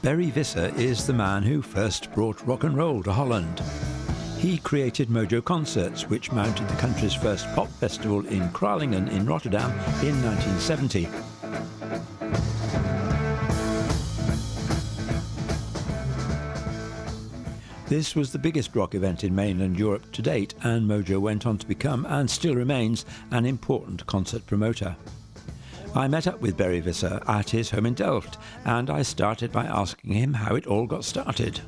BERRY VISSER is the man who first brought rock and roll to Holland. He created Mojo Concerts, which mounted the country's first pop festival in Kralingen in Rotterdam in 1970. This was the biggest rock event in mainland Europe to date, and Mojo went on to become, and still remains, an important concert promoter. I met up with BERRY VISSER at his home in Delft, and I started by asking him how it all got started.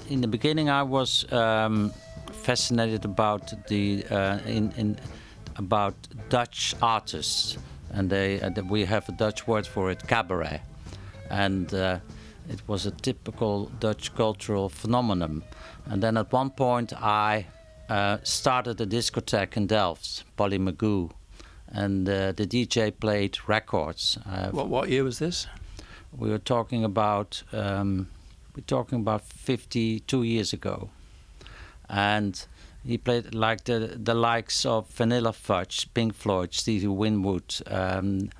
In the beginning, I was fascinated about about Dutch artists, and we have a Dutch word for it, cabaret, and it was a typical Dutch cultural phenomenon. And then at one point, I started a discotheque in Delft, Polly Magoo, and the DJ played records. What year was this? We were talking about 52 years ago, and he played like the likes of Vanilla Fudge, Pink Floyd, Stevie Winwood, and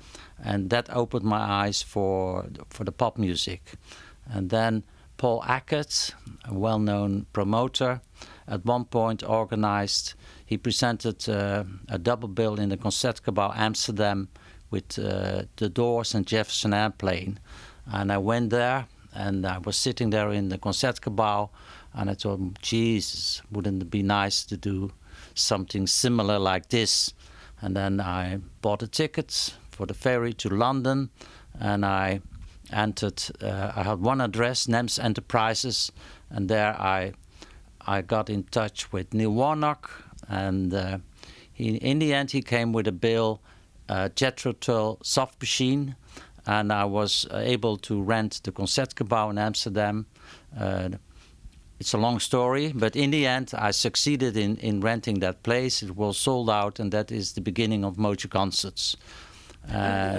that opened my eyes for the pop music. And then Paul Ackert, a well-known promoter, at one point organized. He presented a double bill in the Concertgebouw Amsterdam with The Doors and Jefferson Airplane, and I went there. And I was sitting there in the Concertgebouw, and I thought, Jesus, wouldn't it be nice to do something similar like this? And then I bought a ticket for the ferry to London, and I entered. I had one address, NEMS Enterprises, and there I got in touch with Neil Warnock, and in the end he came with a bill, Jethro Tull soft machine. And I was able to rent the Concertgebouw in Amsterdam. It's a long story, but in the end I succeeded in renting that place. It was sold out, and that is the beginning of Mojo Concerts.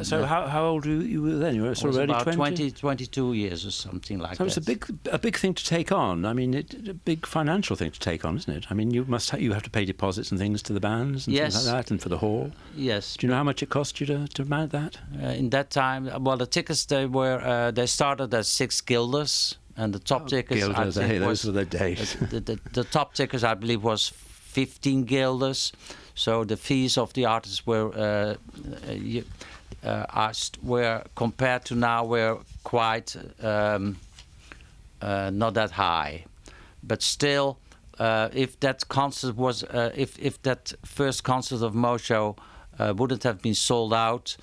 So how old were you then? You were sort of early 20? 22 years or something like that. So it's a big thing to take on. I mean, a big financial thing to take on, isn't it? I mean, you have to pay deposits and things to the bands and things like that, and for the hall. Yes. Do you know how much it cost you to mount that? In that time, well, the tickets they started at 6 guilders, and the top tickets. Guilders, those were the days. The top tickets, I believe, was 15 guilders. So the fees of the artists were compared to now were quite not that high, but still, if that concert was if that first concert of Mojo wouldn't have been sold out,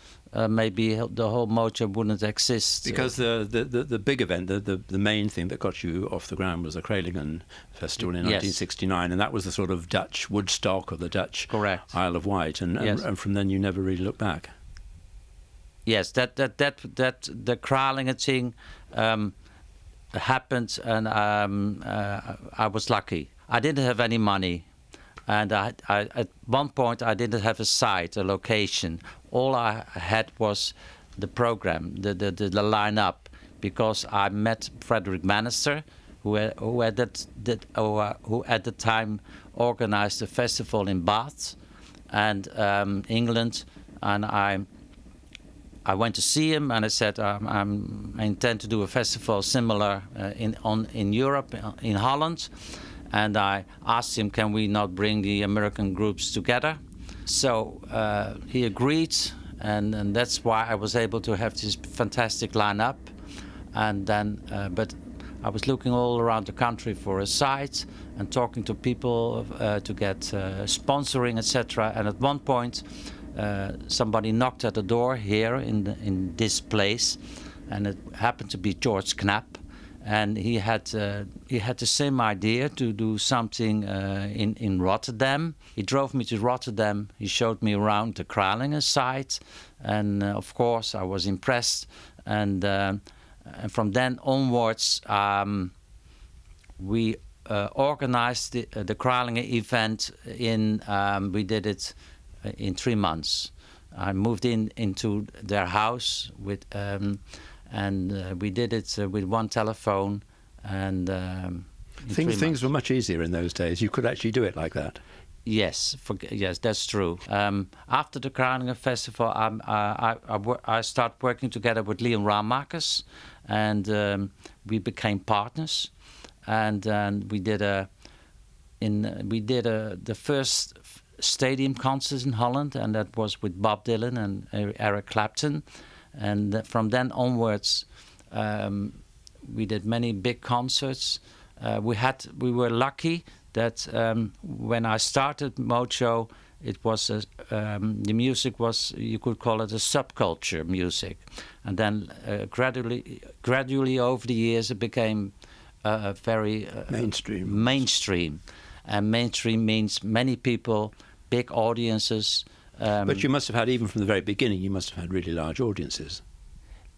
maybe the whole Mojo wouldn't exist. Because the big event, the main thing that got you off the ground was the Kralingen Festival in 1969, and that was the sort of Dutch Woodstock or the Dutch Isle of Wight, and from then you never really looked back. Yes, that the Kralingen thing happened, and I was lucky. I didn't have any money. And I at one point I didn't have a site, a location. All I had was the program, the lineup, because I met Frederick Bannister, who at the time organized a festival in Bath, and England, and I went to see him, and I said I intend to do a festival similar in Europe, in Holland. And I asked him, can we not bring the American groups together? So he agreed, and that's why I was able to have this fantastic lineup. And then, but I was looking all around the country for a site and talking to people to get sponsoring, etc. And at one point, somebody knocked at the door here in this place, and it happened to be George Knapp. And he had the same idea to do something in Rotterdam. He drove me to Rotterdam. He showed me around the Kralingen site, and of course I was impressed. And from then onwards, we organized the Kralingen event. We did it in 3 months. I moved into their house with. And we did it with one telephone, and things were much easier in those days. You could actually do it like that. Yes, yes, that's true. After the Kralingen Festival, I started working together with Leon Raamakers, and we became partners. And we did the first stadium concert in Holland, and that was with Bob Dylan and Eric Clapton. And from then onwards, we did many big concerts. We were lucky that when I started Mojo, it was the music was, you could call it a subculture music, and then gradually over the years it became very mainstream, and mainstream means many people, big audiences. But you must have had, even from the very beginning, you must have had really large audiences.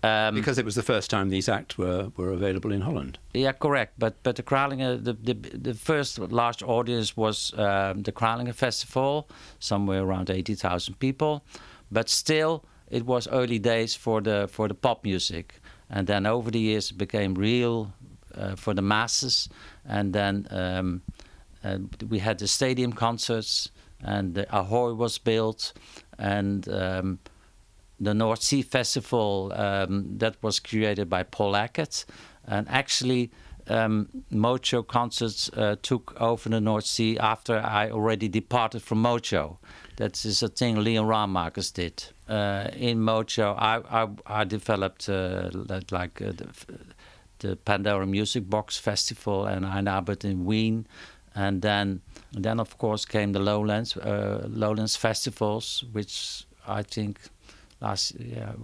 Because it was the first time these acts were available in Holland. Yeah, correct. But the Kralingen, the first large audience was the Kralingen Festival, somewhere around 80,000 people. But still, it was early days for the pop music, and then over the years it became real for the masses. And then we had the stadium concerts, and the Ahoy was built, and the North Sea Festival that was created by Paul Hackett. And actually, Mojo concerts took over the North Sea after I already departed from Mojo. That is a thing Leon Raamakers did. In Mojo, I developed the Pandora Music Box Festival and Einabend in Wien. And then of course came the Lowlands festivals, which I think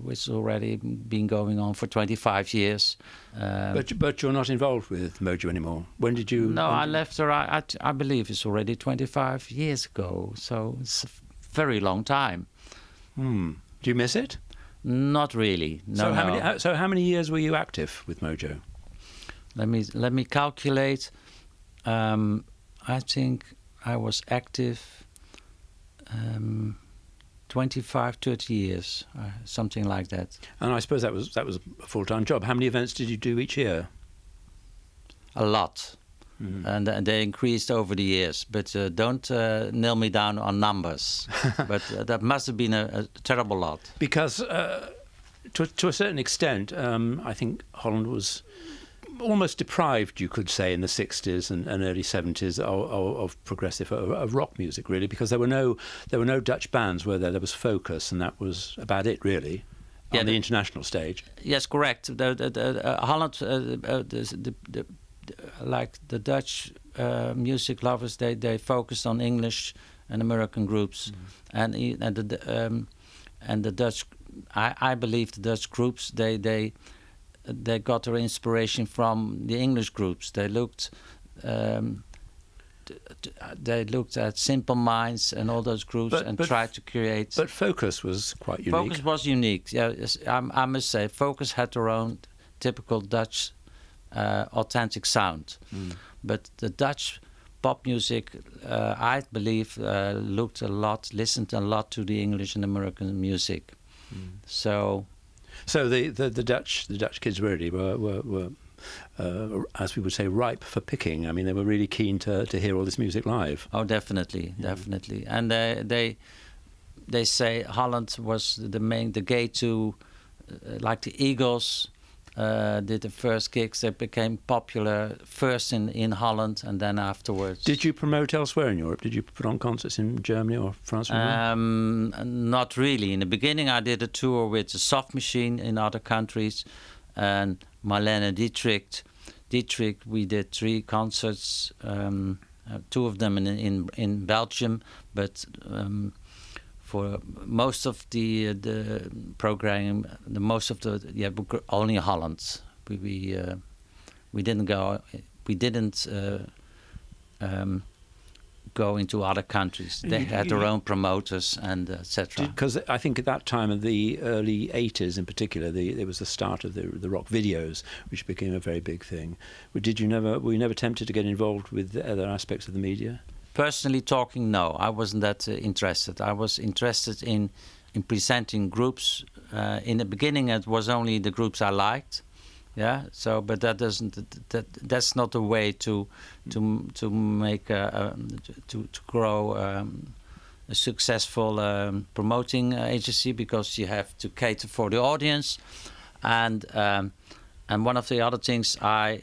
which already been going on for 25 years. But you're not involved with Mojo anymore. When did you? No, I left her. I believe it's already 25 years ago. So it's a very long time. Do you miss it? Not really. No. So how many years were you active with Mojo? Let me calculate. I think I was active 25, 30 years, something like that. And I suppose that was a full-time job. How many events did you do each year? A lot. And they increased over the years. But don't nail me down on numbers. But that must have been a terrible lot. Because to a certain extent, I think Holland was almost deprived, you could say, in the 60s and early 70s of progressive, of rock music, really, because there were no Dutch bands, were there? There was Focus, and that was about it, really, on the international stage. Yes, correct. Holland, like the Dutch music lovers, they focused on English and American groups, and the Dutch. I believe the Dutch groups they got their inspiration from the English groups. They looked at Simple Minds and all those groups and tried to create. But Focus was quite unique. Focus was unique. Yeah, I must say, Focus had their own typical Dutch authentic sound. But the Dutch pop music, I believe, listened a lot to the English and American music. So the Dutch kids really were as we would say, ripe for picking. I mean, they were really keen to hear all this music live. Oh, definitely. And they say Holland was the gate to, like the Eagles did the first gigs. They became popular first in Holland and then afterwards. Did you promote elsewhere in Europe? Did you put on concerts in Germany or France? Not really. In the beginning, I did a tour with the Soft Machine in other countries, and Marlene Dietrich. We did 3 concerts, 2 of them in Belgium, but for most of the program, only Holland. We didn't go. We didn't go into other countries. They had their own promoters and etc. Because I think at that time, of the early 80s in particular, it was the start of the rock videos, which became a very big thing. Were you never tempted to get involved with other aspects of the media? Personally talking, no, I wasn't that interested. I was interested in presenting groups. In the beginning, it was only the groups I liked. Yeah. So, but that doesn't. That's not the way to make to grow a successful promoting agency, because you have to cater for the audience, and one of the other things I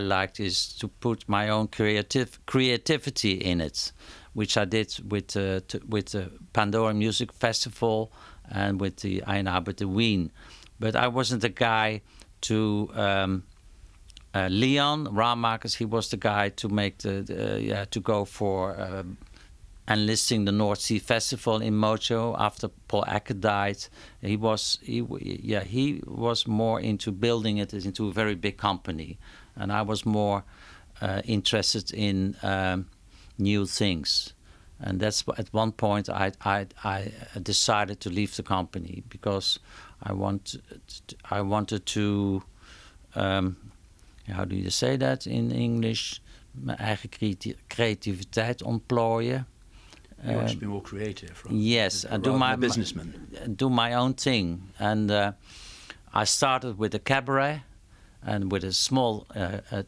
liked is to put my own creativity in it, which I did with the Pandora Music Festival and with the Eindhoven de Wien. But I wasn't the guy to Leon Raamakers. He was the guy to make to go for enlisting the North Sea Festival in Mojo after Paul Acker died. He was more into building it into a very big company, and I was more interested in new things. And that's at one point I decided to leave the company, because I wanted to how do you say that in English? Mijn eigen creativiteit ontplooien. You want to be more creative, right? Yes, I do my businessman. Do my own thing, and I started with a cabaret and with a small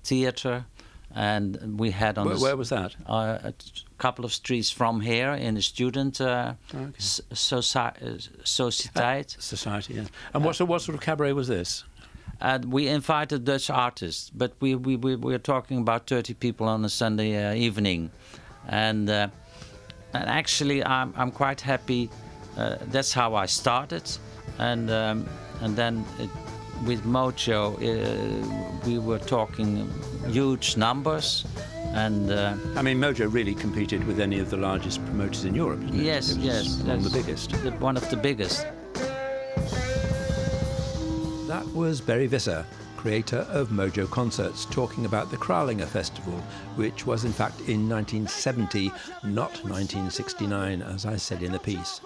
theater, and we had on where was that? A couple of streets from here in the student Society. Yes. And what sort of cabaret was this? And we invited Dutch artists, but we were talking about 30 people on a Sunday evening, and actually I'm quite happy. That's how I started, and then with Mojo we were talking huge numbers, and I mean, Mojo really competed with any of the largest promoters in Europe, didn't it? Yes, It was one of the biggest. One of the biggest. That was Berry Visser, creator of Mojo Concerts, talking about the Kralingen Festival, which was in fact in 1970, not 1969, as I said in the piece.